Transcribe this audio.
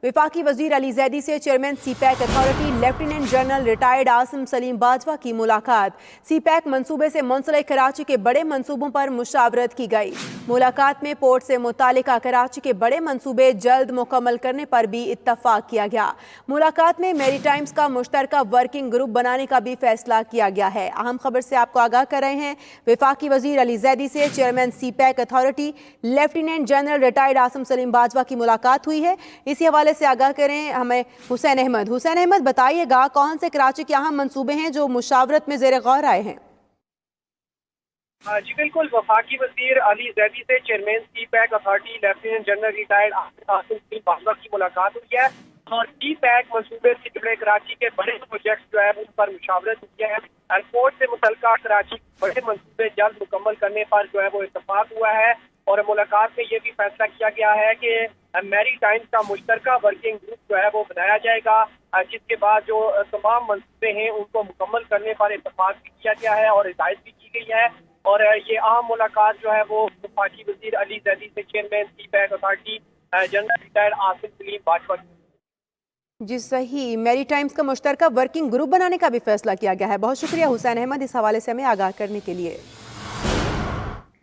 वफाकी वजीर अली जैदी से chairman CPEC authority lieutenant general retired Asim Saleem Bajwa की मुलाकात। सी पैक मनसूबे से मुंसलिक कराची के बड़े मनसूबों पर मुशावरत की गई। मुलाकात में पोर्ट से मुतालिका कराची के बड़े मनसूबे जल्द मुकम्मल करने पर भी इत्तफाक किया गया। मुलाकात में मेरी टाइम्स का मुश्तरका वर्किंग ग्रुप बनाने का भी फैसला किया गया है। अहम खबर से आपको आगाह कर रहे हैं। वफाकी वजीर अली जैदी से chairman CPEC authority lieutenant general retired Asim Saleem Bajwa की मुलाकात हुई है। इसी हवाले से आगाह करें हमें हुसैन अहमद बताइएगा, कौन से कराची के अहम मंसूबे हैं जो मुशावरत में ज़ेर गौर आए हैं? जी बिल्कुल, वफाकी वजीर अली जैदी से chairman CPEC authority lieutenant general retired Asim Saleem Bajwa की मुलाकात हुई है और सी पैक मंसूबे से जुड़े कराची के बड़े प्रोजेक्ट जो है उन पर मुशावरत हुई है। एयरपोर्ट से मुतल्लिका कराची के बड़े मंसूबे जल्द मुकम्मल करने पर जो है वो इत्तफाक हुआ है और मुलाकात में ये भी फैसला किया गया है कि मैरी टाइम्स का मुश्तरका वर्किंग ग्रुप जो है वो बनाया जाएगा, जिसके बाद जो तमाम मंसूबे हैं उनको मुकम्मल करने पर इत्तफाक भी किया गया है और हिदायत भी की गई है। और ये अहम मुलाकात जो है वो वफाकी वजीर अली जैदी से chairman CPEC authority general retired Asim Saleem Bajwa जी सही, मेरी टाइम्स का मुश्तरका वर्किंग ग्रुप बनाने का भी फैसला किया गया है। बहुत शुक्रिया हुसैन अहमद इस हवाले से हमें आगाह करने के लिए।